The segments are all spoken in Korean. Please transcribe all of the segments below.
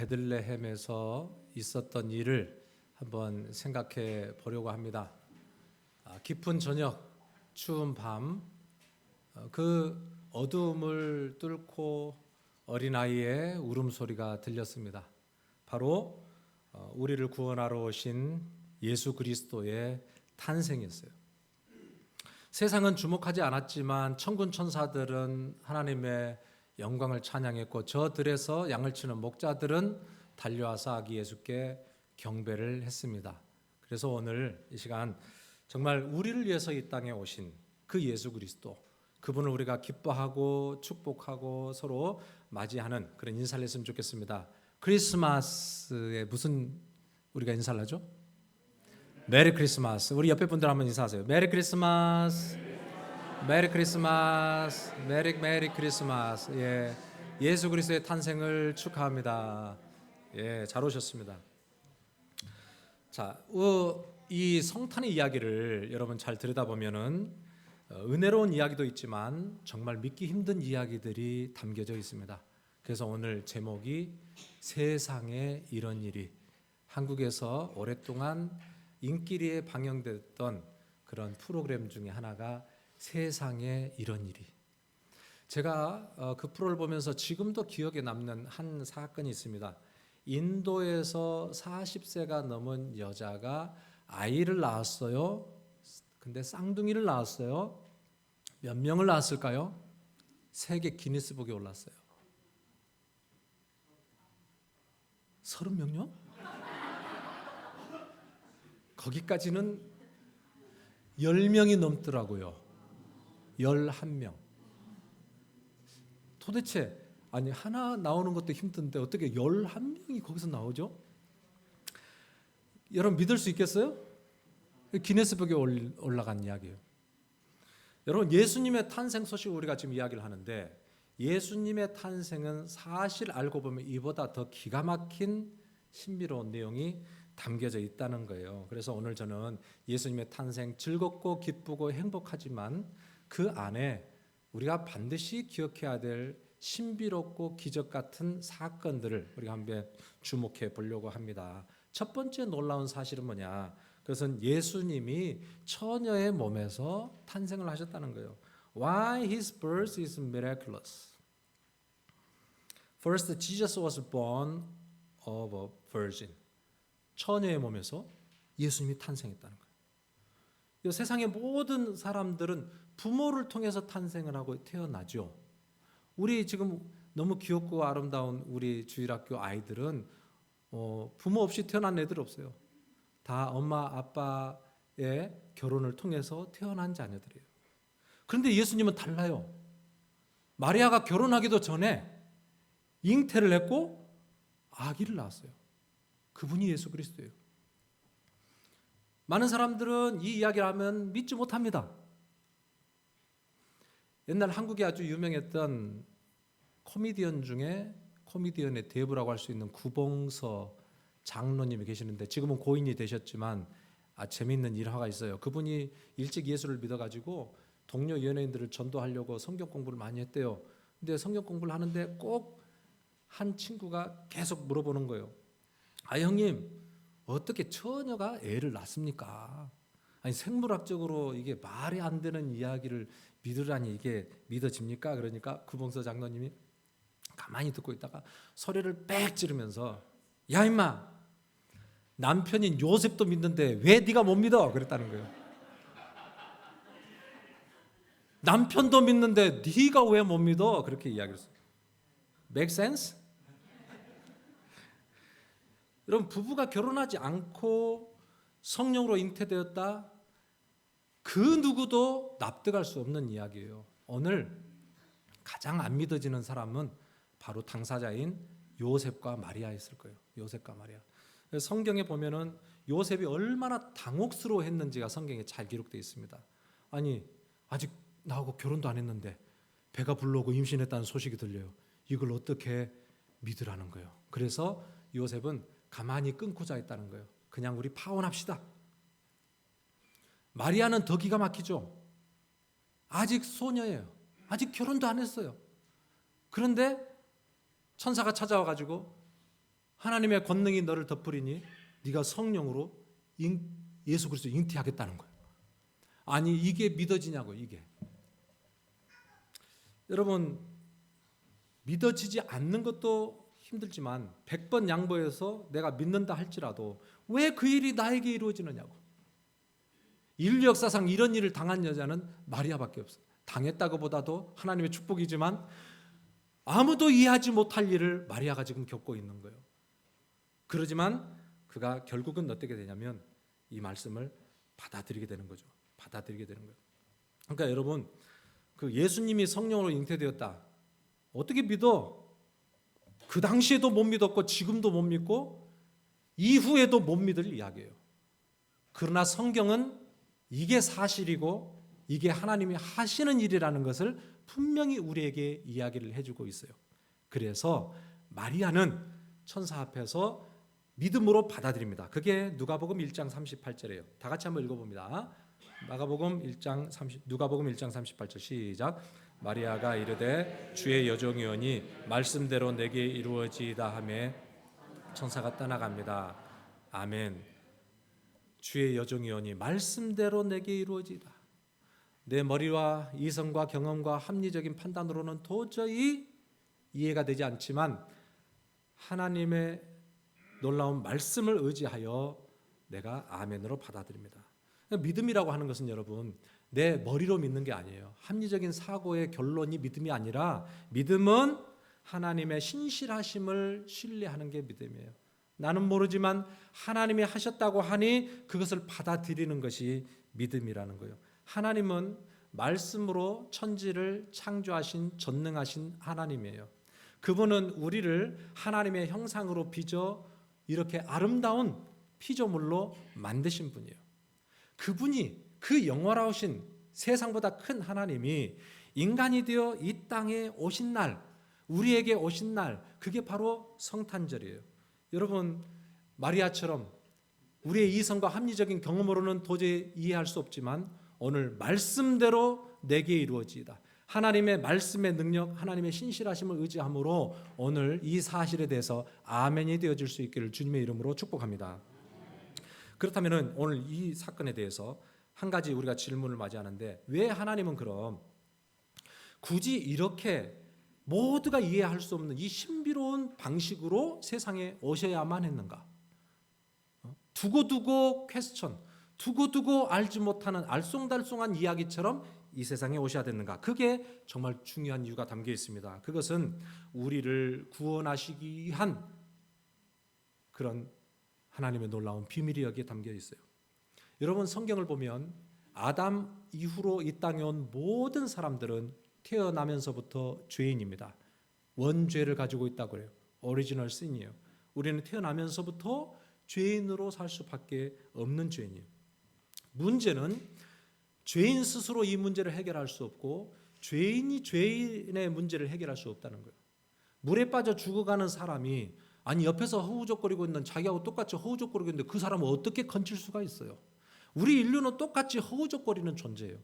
베들레헴에서 있었던 일을 한번 생각해 보려고 합니다. 깊은 저녁, 추운 밤, 그 어두움을 뚫고 어린아이의 울음소리가 들렸습니다. 바로 우리를 구원하러 오신 예수 그리스도의 탄생이었어요. 세상은 주목하지 않았지만 천군 천사들은 하나님의 영광을 찬양했고 저 들에서 양을 치는 목자들은 달려와서 아기 예수께 경배를 했습니다. 그래서 오늘 이 시간 정말 우리를 위해서 이 땅에 오신 그 예수 그리스도, 그분을 우리가 기뻐하고 축복하고 서로 맞이하는 그런 인사를 했으면 좋겠습니다. 크리스마스에 무슨 우리가 인사를 하죠? 메리 크리스마스. 우리 옆에 분들 한번 인사하세요. 메리 크리스마스. 메리 크리스마스. 메리 크리스마스. 예. 예수 그리스도의 탄생을 축하합니다. 예, 잘 오셨습니다. 자, 이 성탄의 이야기를 여러분 잘 들여다보면은 은혜로운 이야기도 있지만 정말 믿기 힘든 이야기들이 담겨져 있습니다. 그래서 오늘 제목이 세상에 이런 일이, 한국에서 오랫동안 인기리에 방영됐던 그런 프로그램 중에 하나가 세상에 이런 일이. 제가 그 프로를 보면서 지금도 기억에 남는 한 사건이 있습니다. 인도에서 40세가 넘은 여자가 아이를 낳았어요. 근데 쌍둥이를 낳았어요. 몇 명을 낳았을까요? 세계 기니스북에 올랐어요. 30명요? 거기까지는 10명이 넘더라고요. 11명. 도대체 아니 하나 나오는 것도 힘든데 어떻게 11명이 거기서 나오죠? 여러분 믿을 수 있겠어요? 기네스북에 올라간 이야기예요. 여러분 예수님의 탄생 소식을 우리가 지금 이야기를 하는데 예수님의 탄생은 사실 알고 보면 이보다 더 기가 막힌 신비로운 내용이 담겨져 있다는 거예요. 그래서 오늘 저는 예수님의 탄생 즐겁고 기쁘고 행복하지만 그 안에 우리가 반드시 기억해야 될 신비롭고 기적 같은 사건들을 우리가 한번 주목해 보려고 합니다. 첫 번째 놀라운 사실은 뭐냐? 그것은 예수님이 처녀의 몸에서 탄생을 하셨다는 거예요. Why his birth is miraculous. First, Jesus was born of a virgin. 처녀의 몸에서 예수님이 탄생했다는 거예요. 세상의 모든 사람들은 부모를 통해서 탄생을 하고 태어나죠. 우리 지금 너무 귀엽고 아름다운 우리 주일학교 아이들은 부모 없이 태어난 애들 없어요. 다 엄마 아빠의 결혼을 통해서 태어난 자녀들이에요. 그런데 예수님은 달라요. 마리아가 결혼하기도 전에 잉태를 했고 아기를 낳았어요. 그분이 예수 그리스도예요. 많은 사람들은 이 이야기를 하면 믿지 못합니다. 옛날 한국에 아주 유명했던 코미디언 중에 코미디언의 대부라고 할 수 있는 구봉서 장로님이 계시는데 지금은 고인이 되셨지만 재미있는 일화가 있어요. 그분이 일찍 예수를 믿어가지고 동료 연예인들을 전도하려고 성경 공부를 많이 했대요. 근데 성경 공부를 하는데 꼭 한 친구가 계속 물어보는 거예요. 아 형님 어떻게 처녀가 애를 낳습니까? 아니 생물학적으로 이게 말이 안 되는 이야기를 믿으라니 이게 믿어집니까? 그러니까 구봉서 장로님이 가만히 듣고 있다가 소리를 빽 지르면서 야 임마 남편인 요셉도 믿는데 왜 네가 못 믿어? 그랬다는 거예요. 남편도 믿는데 네가 왜 못 믿어? 그렇게 이야기를 했어요. Make sense? 여러분 부부가 결혼하지 않고 성령으로 잉태되었다. 그 누구도 납득할 수 없는 이야기예요. 오늘 가장 안 믿어지는 사람은 바로 당사자인 요셉과 마리아였을 거예요. 요셉과 마리아. 성경에 보면은 요셉이 얼마나 당혹스러워했는지가 성경에 잘 기록되어 있습니다. 아니 아직 나하고 결혼도 안 했는데 배가 불러오고 임신했다는 소식이 들려요. 이걸 어떻게 믿으라는 거예요. 그래서 요셉은 가만히 끊고 자 있다는 거예요. 그냥 우리 파혼합시다. 마리아는 더 기가 막히죠. 아직 소녀예요. 아직 결혼도 안 했어요. 그런데 천사가 찾아와가지고 하나님의 권능이 너를 덮으리니 네가 성령으로 예수 그리스도 잉태하겠다는 거예요. 아니 이게 믿어지냐고. 이게 여러분 믿어지지 않는 것도 힘들지만 100번 양보해서 내가 믿는다 할지라도 왜 그 일이 나에게 이루어지느냐고. 인류 역사상 이런 일을 당한 여자는 마리아밖에 없어요. 당했다고 보다도 하나님의 축복이지만 아무도 이해하지 못할 일을 마리아가 지금 겪고 있는 거예요. 그러지만 그가 결국은 어떻게 되냐면 이 말씀을 받아들이게 되는 거죠. 받아들이게 되는 거예요. 그러니까 여러분 그 예수님이 성령으로 잉태되었다. 어떻게 믿어? 그 당시에도 못 믿었고 지금도 못 믿고 이후에도 못 믿을 이야기예요. 그러나 성경은 이게 사실이고 이게 하나님이 하시는 일이라는 것을 분명히 우리에게 이야기를 해주고 있어요. 그래서 마리아는 천사 앞에서 믿음으로 받아들입니다. 그게 누가복음 1장 38절이에요. 다 같이 한번 읽어봅니다. 누가복음 1장 38절 시작. 마리아가 이르되 주의 여종이오니 말씀대로 내게 이루어지이다 하매 천사가 떠나갑니다. 아멘. 주의 여종이오니 말씀대로 내게 이루어지이다. 내 머리와 이성과 경험과 합리적인 판단으로는 도저히 이해가 되지 않지만 하나님의 놀라운 말씀을 의지하여 내가 아멘으로 받아들입니다. 믿음이라고 하는 것은 여러분 내 머리로 믿는 게 아니에요. 합리적인 사고의 결론이 믿음이 아니라 믿음은 하나님의 신실하심을 신뢰하는 게 믿음이에요. 나는 모르지만 하나님이 하셨다고 하니 그것을 받아들이는 것이 믿음이라는 거예요. 하나님은 말씀으로 천지를 창조하신 전능하신 하나님이에요. 그분은 우리를 하나님의 형상으로 빚어 이렇게 아름다운 피조물로 만드신 분이에요. 그분이 그 영원하신 세상보다 큰 하나님이 인간이 되어 이 땅에 오신 날, 우리에게 오신 날, 그게 바로 성탄절이에요. 여러분 마리아처럼 우리의 이성과 합리적인 경험으로는 도저히 이해할 수 없지만 오늘 말씀대로 내게 이루어지이다. 하나님의 말씀의 능력, 하나님의 신실하심을 의지함으로 오늘 이 사실에 대해서 아멘이 되어질 수 있기를 주님의 이름으로 축복합니다. 그렇다면 오늘 이 사건에 대해서 한 가지 우리가 질문을 맞이하는데 왜 하나님은 그럼 굳이 이렇게 모두가 이해할 수 없는 이 신비로운 방식으로 세상에 오셔야만 했는가? 두고두고 퀘스천, 두고두고 알지 못하는 알쏭달쏭한 이야기처럼 이 세상에 오셔야 됐는가? 그게 정말 중요한 이유가 담겨 있습니다. 그것은 우리를 구원하시기 위한 그런 하나님의 놀라운 비밀이 여기에 담겨 있어요. 여러분 성경을 보면 아담 이후로 이 땅에 온 모든 사람들은 태어나면서부터 죄인입니다. 원죄를 가지고 있다고 그래요. 오리지널 신이에요. 우리는 태어나면서부터 죄인으로 살 수밖에 없는 죄인이에요. 문제는 죄인 스스로 이 문제를 해결할 수 없고 죄인이 죄인의 문제를 해결할 수 없다는 거예요. 물에 빠져 죽어가는 사람이 아니 옆에서 허우적거리고 있는 자기하고 똑같이 허우적거리고 있는데 그 사람을 어떻게 건질 수가 있어요? 우리 인류는 똑같이 허우적거리는 존재예요.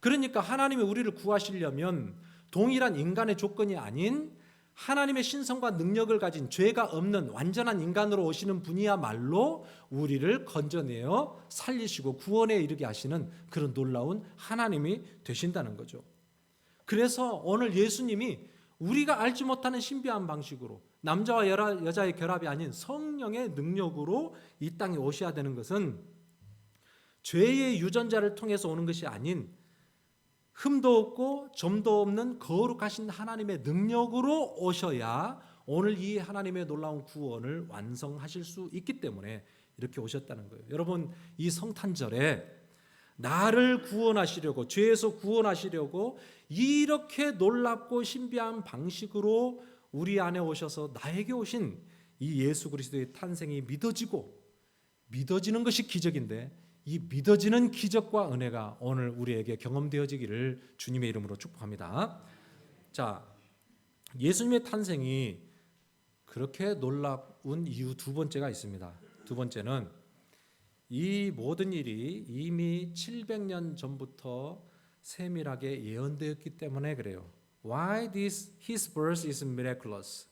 그러니까 하나님이 우리를 구하시려면 동일한 인간의 조건이 아닌 하나님의 신성과 능력을 가진 죄가 없는 완전한 인간으로 오시는 분이야말로 우리를 건져내어 살리시고 구원에 이르게 하시는 그런 놀라운 하나님이 되신다는 거죠. 그래서 오늘 예수님이 우리가 알지 못하는 신비한 방식으로 남자와 여자의 결합이 아닌 성령의 능력으로 이 땅에 오셔야 되는 것은 죄의 유전자를 통해서 오는 것이 아닌 흠도 없고 점도 없는 거룩하신 하나님의 능력으로 오셔야 오늘 이 하나님의 놀라운 구원을 완성하실 수 있기 때문에 이렇게 오셨다는 거예요. 여러분 이 성탄절에 나를 구원하시려고 죄에서 구원하시려고 이렇게 놀랍고 신비한 방식으로 우리 안에 오셔서 나에게 오신 이 예수 그리스도의 탄생이 믿어지는 것이 기적인데 이 믿어지는 기적과 은혜가 오늘 우리에게 경험되어지기를 주님의 이름으로 축복합니다. 자, 예수님의 탄생이 그렇게 놀라운 이유 두 번째가 있습니다. 두 번째는 이 모든 일이 이미 700년 전부터 세밀하게 예언되었기 때문에 그래요. Why his birth is miraculous?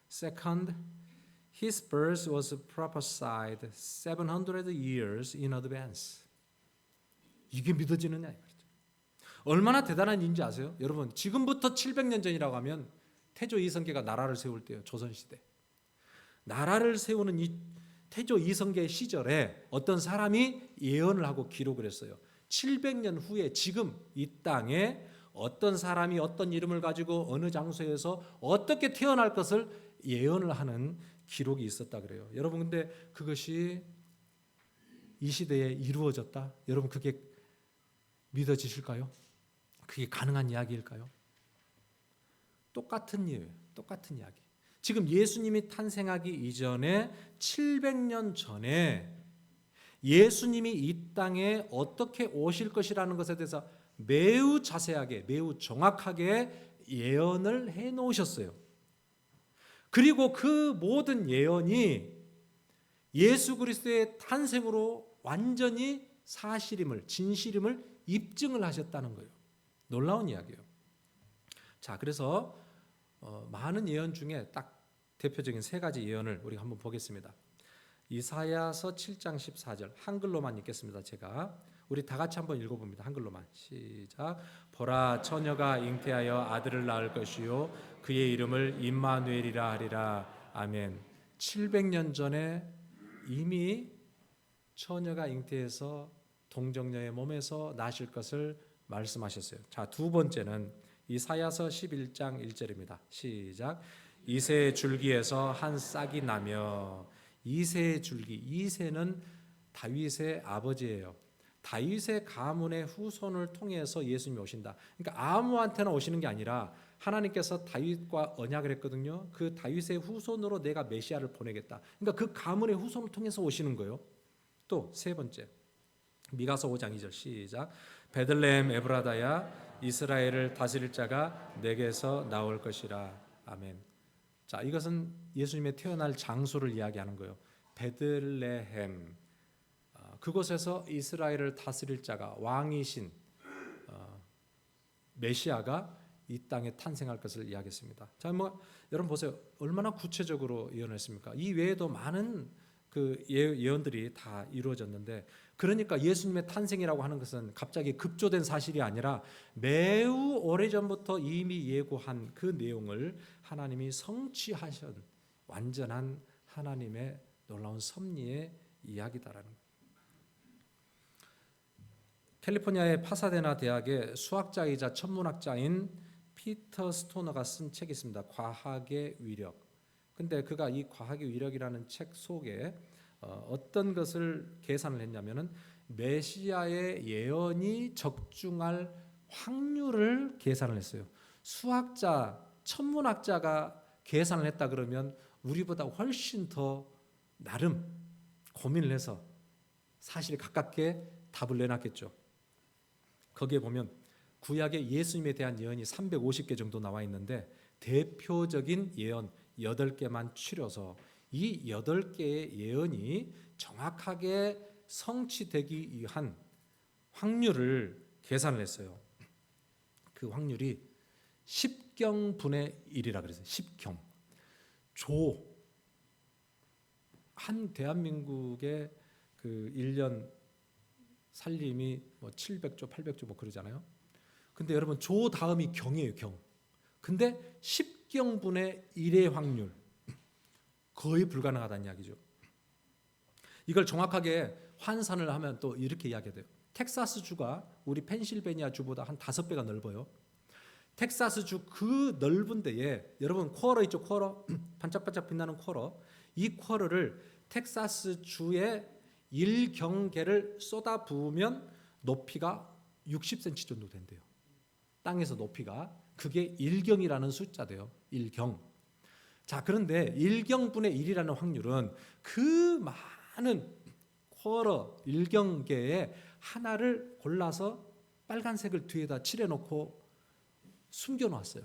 Second, His birth was prophesied 700 years in advance. 이게 믿어지느냐 이 말이죠. 얼마나 대단한 일인지 아세요? 여러분, 지금부터 700년 전이라고 하면 태조 이성계가 나라를 세울 때요. 조선시대. 나라를 세우는 이 태조 이성계 시절에 어떤 사람이 예언을 하고 기록을 했어요. 700년 후에 지금 이 땅에 어떤 사람이 어떤 이름을 가지고 어느 장소에서 어떻게 태어날 것을 예언을 하는 기록이 있었다 그래요. 여러분, 근데 그것이 이 시대에 이루어졌다? 여러분, 그게 믿어지실까요? 그게 가능한 이야기일까요? 똑같은 이유예요. 똑같은 이야기. 지금 예수님이 탄생하기 이전에 700년 전에 예수님이 이 땅에 어떻게 오실 것이라는 것에 대해서 매우 자세하게, 매우 정확하게 예언을 해 놓으셨어요. 그리고 그 모든 예언이 예수 그리스도의 탄생으로 완전히 사실임을, 진실임을 입증을 하셨다는 거예요. 놀라운 이야기예요. 자, 그래서 많은 예언 중에 딱 대표적인 세 가지 예언을 우리가 한번 보겠습니다. 이사야서 7장 14절 한글로만 읽겠습니다. 제가 우리 다 같이 한번 읽어봅니다. 한글로만 시작. 보라, 처녀가 잉태하여 아들을 낳을 것이요 그의 이름을 임마누엘이라 하리라. 아멘. 700년 전에 이미 처녀가 잉태해서 동정녀의 몸에서 나실 것을 말씀하셨어요. 자, 두 번째는 이사야서 11장 1절입니다. 시작. 이새의 줄기에서 한 싹이 나며. 이새의 줄기, 이새는 다윗의 아버지예요. 다윗의 가문의 후손을 통해서 예수님이 오신다. 그러니까 아무한테나 오시는 게 아니라 하나님께서 다윗과 언약을 했거든요. 그 다윗의 후손으로 내가 메시아를 보내겠다. 그러니까 그 가문의 후손을 통해서 오시는 거예요. 또 세 번째, 미가서 5장 2절 시작. 베들레헴 에브라다야, 이스라엘을 다스릴 자가 내게서 나올 것이라. 아멘. 자, 이것은 예수님의 태어날 장소를 이야기하는 거예요. 베들레헴. 그곳에서 이스라엘을 다스릴 자가, 왕이신 메시아가 이 땅에 탄생할 것을 이야기했습니다. 자, 여러분 보세요. 얼마나 구체적으로 예언했습니까? 이 외에도 많은 그 예언들이 다 이루어졌는데, 그러니까 예수님의 탄생이라고 하는 것은 갑자기 급조된 사실이 아니라 매우 오래전부터 이미 예고한 그 내용을 하나님이 성취하신 완전한 하나님의 놀라운 섭리의 이야기다라는 거예요. 캘리포니아의 파사데나 대학의 수학자이자 천문학자인 피터 스토너가 쓴 책이 있습니다. 과학의 위력. 근데 그가 이 과학의 위력이라는 책 속에 어떤 것을 계산을 했냐면은 메시아의 예언이 적중할 확률을 계산을 했어요. 수학자, 천문학자가 계산을 했다 그러면 우리보다 훨씬 더 나름 고민을 해서 사실에 가깝게 답을 내놨겠죠. 거기에 보면 구약에 예수님에 대한 예언이 350개 정도 나와 있는데 대표적인 예언 8개만 추려서 이 8개의 예언이 정확하게 성취되기 위한 확률을 계산을 했어요. 그 확률이 10경분의 1이라 그랬어요. 10경. 한 대한민국의 그 1년 살림이 뭐 700조, 800조 뭐 그러잖아요. 근데 여러분 조 다음이 경이에요, 경. 근데 10경분의 1의 확률. 거의 불가능하다는 이야기죠. 이걸 정확하게 환산을 하면 또 이렇게 이야기해요. 텍사스 주가 우리 펜실베니아 주보다 한 5배가 넓어요. 텍사스 주 그 넓은 데에 여러분 쿼러 있죠, 쿼러. 반짝반짝 빛나는 쿼러. 이 쿼러를 텍사스 주의 1경계를 쏟아 부으면 높이가 60cm 정도 된대요. 땅에서 높이가. 그게 1경이라는 숫자돼요. 1경. 자, 그런데 1경분의 1이라는 확률은 그 많은 쿼러 1경계에 하나를 골라서 빨간색을 뒤에다 칠해놓고 숨겨놨어요.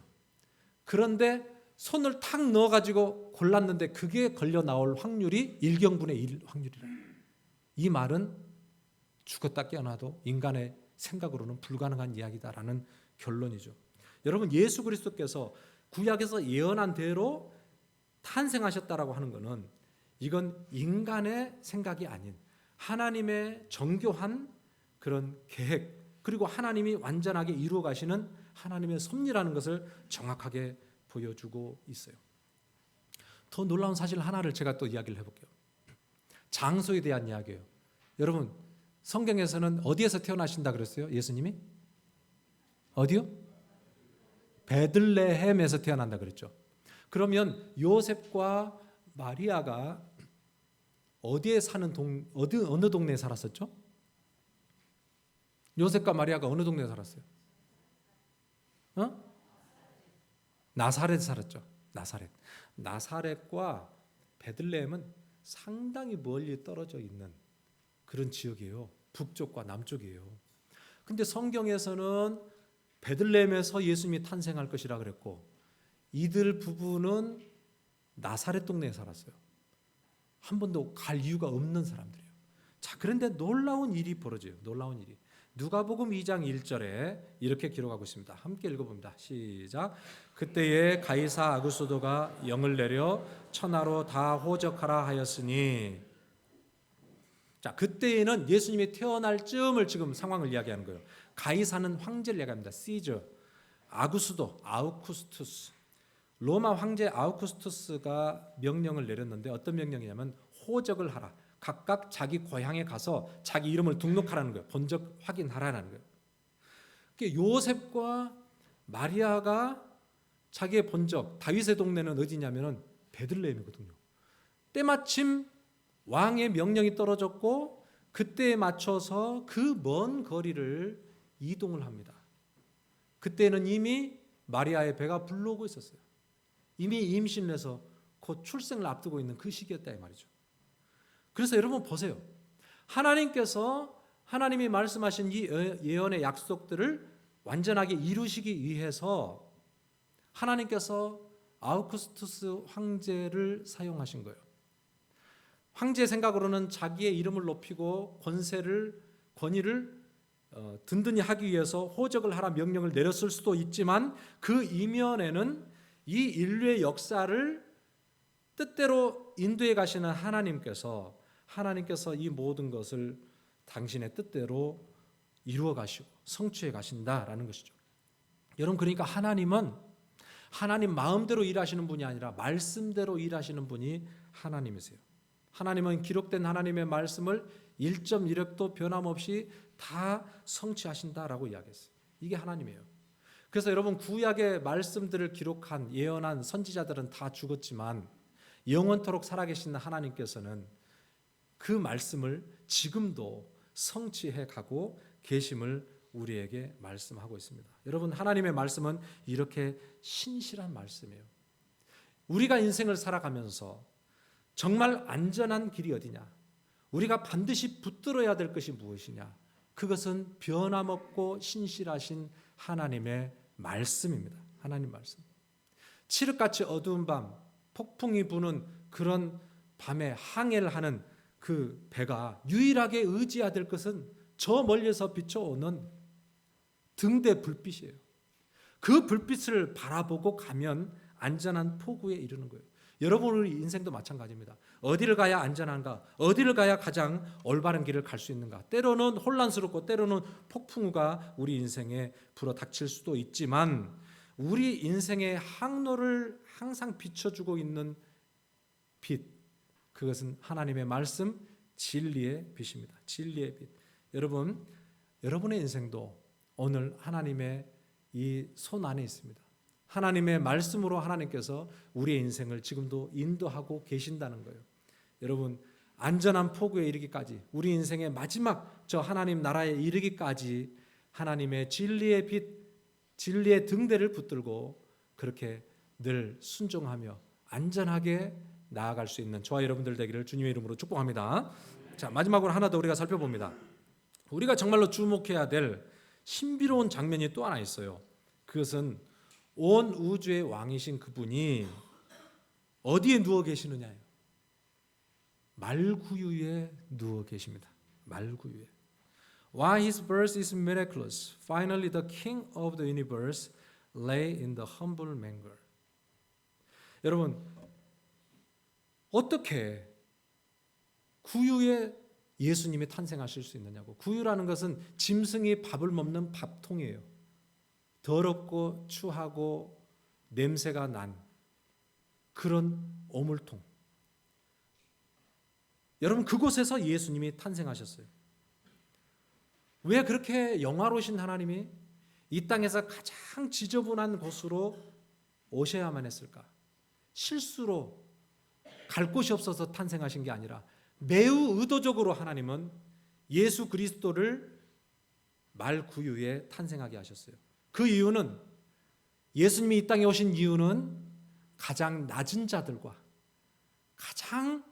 그런데 손을 탁 넣어가지고 골랐는데 그게 걸려 나올 확률이 1경분의 1 확률이라. 이 말은 죽었다 깨어나도 인간의 생각으로는 불가능한 이야기다라는 결론이죠. 여러분, 예수 그리스도께서 구약에서 예언한 대로 탄생하셨다라고 하는 것은 이건 인간의 생각이 아닌 하나님의 정교한 그런 계획, 그리고 하나님이 완전하게 이루어 가시는 하나님의 섭리라는 것을 정확하게 보여주고 있어요. 더 놀라운 사실 하나를 제가 또 이야기를 해볼게요. 장소에 대한 이야기예요. 여러분, 성경에서는 어디에서 태어나신다 그랬어요? 예수님이? 어디요? 베들레헴에서 태어난다 그랬죠. 그러면 요셉과 마리아가 어디에 사는 어느 동네에 살았었죠? 요셉과 마리아가 어느 동네에 살았어요? 나사렛에 살았죠. 나사렛과 베들레헴은 상당히 멀리 떨어져 있는 그런 지역이에요. 북쪽과 남쪽이에요. 근데 성경에서는 베들레헴에서 예수님이 탄생할 것이라 그랬고, 이들 부부는 나사렛 동네에 살았어요. 한 번도 갈 이유가 없는 사람들이에요. 자, 그런데 놀라운 일이 벌어져요. 놀라운 일이. 누가복음 2장 1절에 이렇게 기록하고 있습니다. 함께 읽어봅니다. 시작. 그때에 가이사 아구스도가 영을 내려 천하로 다 호적하라 하였으니. 자, 그때에는 예수님이 태어날 즈음을 지금 상황을 이야기하는 거예요. 가이사는 황제를 이야기합니다. 시저. 아구스도, 아우쿠스투스. 로마 황제 아우구스투스가 명령을 내렸는데 어떤 명령이냐면 호적을 하라. 각각 자기 고향에 가서 자기 이름을 등록하라는 거예요. 본적 확인하라는 거예요. 요셉과 마리아가 자기의 본적, 다윗의 동네는 어디냐면 베들레헴이거든요. 때마침 왕의 명령이 떨어졌고 그때에 맞춰서 그 먼 거리를 이동을 합니다. 그때는 이미 마리아의 배가 불러오고 있었어요. 이미 임신을 해서 곧 출생을 앞두고 있는 그 시기였다 이 말이죠. 그래서 여러분 보세요. 하나님께서 하나님이 말씀하신 이 예언의 약속들을 완전하게 이루시기 위해서 하나님께서 아우구스투스 황제를 사용하신 거예요. 황제의 생각으로는 자기의 이름을 높이고 권위를 든든히 하기 위해서 호적을 하라 명령을 내렸을 수도 있지만 그 이면에는 이 인류의 역사를 뜻대로 인도해 가시는 하나님께서 이 모든 것을 당신의 뜻대로 이루어 가시고 성취해 가신다라는 것이죠. 여러분, 그러니까 하나님은 하나님 마음대로 일하시는 분이 아니라 말씀대로 일하시는 분이 하나님이세요. 하나님은 기록된 하나님의 말씀을 1.1획도 변함없이 다 성취하신다라고 이야기했어요. 이게 하나님이에요. 그래서 여러분, 구약의 말씀들을 기록한 예언한 선지자들은 다 죽었지만 영원토록 살아계신 하나님께서는 그 말씀을 지금도 성취해 가고 계심을 우리에게 말씀하고 있습니다. 여러분, 하나님의 말씀은 이렇게 신실한 말씀이에요. 우리가 인생을 살아가면서 정말 안전한 길이 어디냐? 우리가 반드시 붙들어야 될 것이 무엇이냐? 그것은 변함없고 신실하신 하나님의 말씀입니다. 하나님 말씀. 칠흑같이 어두운 밤, 폭풍이 부는 그런 밤에 항해를 하는 그 배가 유일하게 의지해야 될 것은 저 멀리서 비춰오는 등대 불빛이에요. 그 불빛을 바라보고 가면 안전한 포구에 이르는 거예요. 여러분의 인생도 마찬가지입니다. 어디를 가야 안전한가? 어디를 가야 가장 올바른 길을 갈 수 있는가? 때로는 혼란스럽고 때로는 폭풍우가 우리 인생에 불어닥칠 수도 있지만 우리 인생의 항로를 항상 비춰주고 있는 빛, 그것은 하나님의 말씀, 진리의 빛입니다. 진리의 빛. 여러분, 여러분의 인생도 오늘 하나님의 이 손 안에 있습니다. 하나님의 말씀으로 하나님께서 우리의 인생을 지금도 인도하고 계신다는 거예요. 여러분, 안전한 포구에 이르기까지, 우리 인생의 마지막 저 하나님 나라에 이르기까지 하나님의 진리의 빛, 진리의 등대를 붙들고 그렇게 늘 순종하며 안전하게 나아갈 수 있는 저와 여러분들 되기를 주님의 이름으로 축복합니다. 자, 마지막으로 하나 더 우리가 살펴봅니다. 우리가 정말로 주목해야 될 신비로운 장면이 또 하나 있어요. 그것은 온 우주의 왕이신 그분이 어디에 누워 계시느냐요? 말구유에 누워 계십니다. 말구유에. Why his birth is miraculous. Finally the king of the universe lay in the humble manger. 여러분, 어떻게 구유에 예수님이 탄생하실 수 있느냐고. 구유라는 것은 짐승이 밥을 먹는 밥통이에요. 더럽고 추하고 냄새가 난 그런 오물통. 여러분, 그곳에서 예수님이 탄생하셨어요. 왜 그렇게 영화로우신 하나님이 이 땅에서 가장 지저분한 곳으로 오셔야만 했을까? 실수로 갈 곳이 없어서 탄생하신 게 아니라 매우 의도적으로 하나님은 예수 그리스도를 말구유에 탄생하게 하셨어요. 그 이유는, 예수님이 이 땅에 오신 이유는 가장 낮은 자들과 가장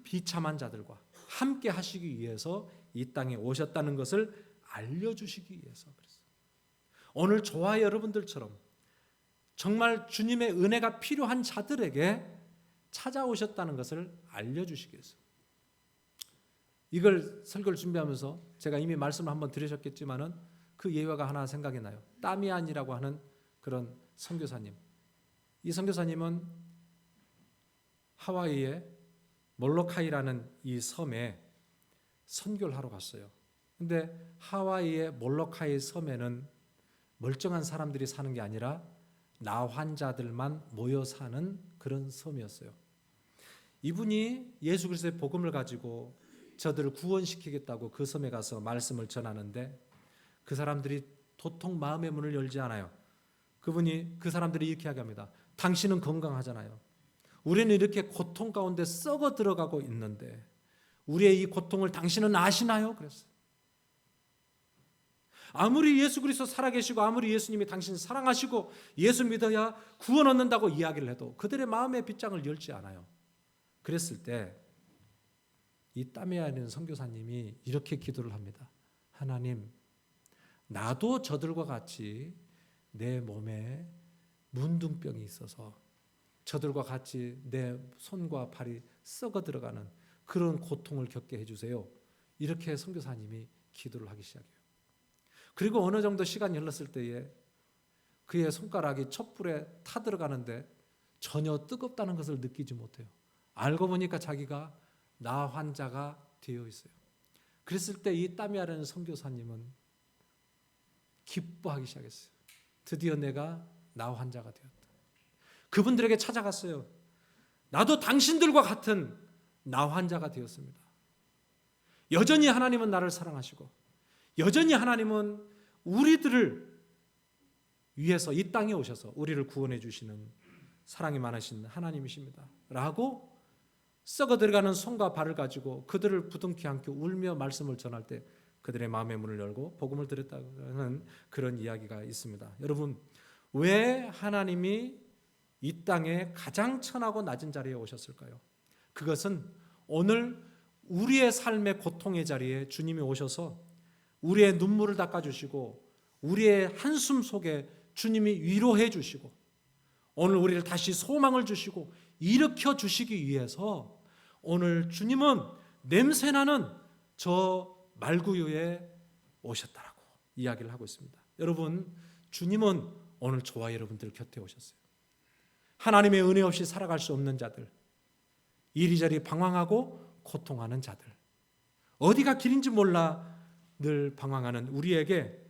비참한 자들과 함께 하시기 위해서 이 땅에 오셨다는 것을 알려주시기 위해서 그랬어요. 오늘 저와 여러분들처럼 정말 주님의 은혜가 필요한 자들에게 찾아오셨다는 것을 알려주시기 위해서. 이걸 설교를 준비하면서 제가 이미 말씀을 한번 드리셨겠지만은 그 예화가 하나 생각이 나요. 따미안이라고 하는 그런 선교사님. 이 선교사님은 하와이의 몰로카이라는 이 섬에 선교를 하러 갔어요. 근데 하와이의 몰로카이 섬에는 멀쩡한 사람들이 사는 게 아니라 나 환자들만 모여 사는 그런 섬이었어요. 이분이 예수 그리스도의 복음을 가지고 저들을 구원시키겠다고 그 섬에 가서 말씀을 전하는데 그 사람들이 도통 마음의 문을 열지 않아요. 그 사람들이 이렇게 이야기합니다. 당신은 건강하잖아요. 우리는 이렇게 고통 가운데 썩어 들어가고 있는데 우리의 이 고통을 당신은 아시나요? 그랬어요. 아무리 예수 그리스도 살아계시고 아무리 예수님이 당신 사랑하시고 예수 믿어야 구원 얻는다고 이야기를 해도 그들의 마음의 빗장을 열지 않아요. 그랬을 때 이 따메아는 선교사님이 이렇게 기도를 합니다. 하나님, 나도 저들과 같이 내 몸에 문둥병이 있어서 저들과 같이 내 손과 발이 썩어 들어가는 그런 고통을 겪게 해주세요. 이렇게 선교사님이 기도를 하기 시작해요. 그리고 어느 정도 시간이 흘렀을 때에 그의 손가락이 촛불에 타들어가는데 전혀 뜨겁다는 것을 느끼지 못해요. 알고 보니까 자기가 나 환자가 되어 있어요. 그랬을 때 이 따미아라는 선교사님은 기뻐하기 시작했어요. 드디어 내가 나 환자가 되었다. 그분들에게 찾아갔어요. 나도 당신들과 같은 나 환자가 되었습니다. 여전히 하나님은 나를 사랑하시고 여전히 하나님은 우리들을 위해서 이 땅에 오셔서 우리를 구원해 주시는 사랑이 많으신 하나님이십니다. 라고 썩어 들어가는 손과 발을 가지고 그들을 부둥켜 안고 울며 말씀을 전할 때 그들의 마음의 문을 열고 복음을 들었다는 그런 이야기가 있습니다. 여러분, 왜 하나님이 이 땅에 가장 천하고 낮은 자리에 오셨을까요? 그것은 오늘 우리의 삶의 고통의 자리에 주님이 오셔서 우리의 눈물을 닦아주시고 우리의 한숨 속에 주님이 위로해 주시고 오늘 우리를 다시 소망을 주시고 일으켜 주시기 위해서 오늘 주님은 냄새나는 저 말구유에 오셨다라고 이야기를 하고 있습니다. 여러분, 주님은 오늘 저와 여러분들 곁에 오셨어요. 하나님의 은혜 없이 살아갈 수 없는 자들, 이리저리 방황하고 고통하는 자들, 어디가 길인지 몰라 늘 방황하는 우리에게,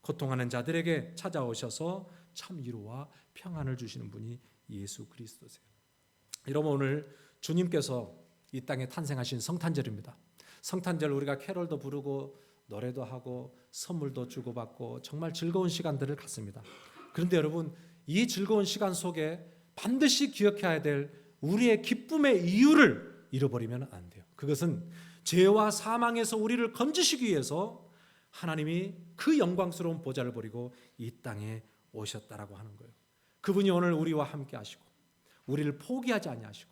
고통하는 자들에게 찾아오셔서 참 위로와 평안을 주시는 분이 예수 그리스도세요. 여러분, 오늘 주님께서 이 땅에 탄생하신 성탄절입니다. 성탄절 우리가 캐롤도 부르고 노래도 하고 선물도 주고받고 정말 즐거운 시간들을 갖습니다. 그런데 여러분, 이 즐거운 시간 속에 반드시 기억해야 될 우리의 기쁨의 이유를 잃어버리면 안 돼요. 그것은 죄와 사망에서 우리를 건지시기 위해서 하나님이 그 영광스러운 보좌를 버리고 이 땅에 오셨다라고 하는 거예요. 그분이 오늘 우리와 함께 하시고 우리를 포기하지 아니하시고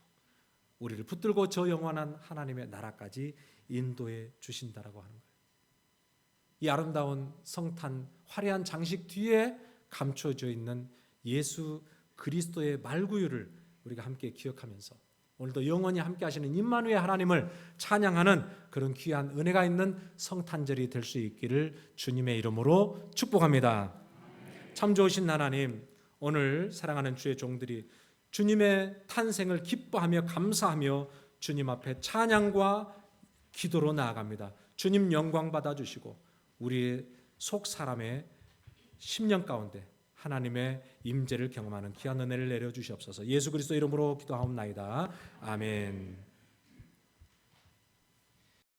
우리를 붙들고 저 영원한 하나님의 나라까지 인도해 주신다라고 하는 거예요. 이 아름다운 성탄 화려한 장식 뒤에 감춰져 있는 예수 그리스도의 말구유를 우리가 함께 기억하면서 오늘도 영원히 함께 하시는 임마누엘 하나님을 찬양하는 그런 귀한 은혜가 있는 성탄절이 될 수 있기를 주님의 이름으로 축복합니다. 참 좋으신 하나님, 오늘 사랑하는 주의 종들이 주님의 탄생을 기뻐하며 감사하며 주님 앞에 찬양과 기도로 나아갑니다. 주님 영광 받아주시고 우리 속 사람의 심령 가운데 하나님의 임재를 경험하는 귀한 은혜를 내려주시옵소서. 예수 그리스도 이름으로 기도하옵나이다. 아멘.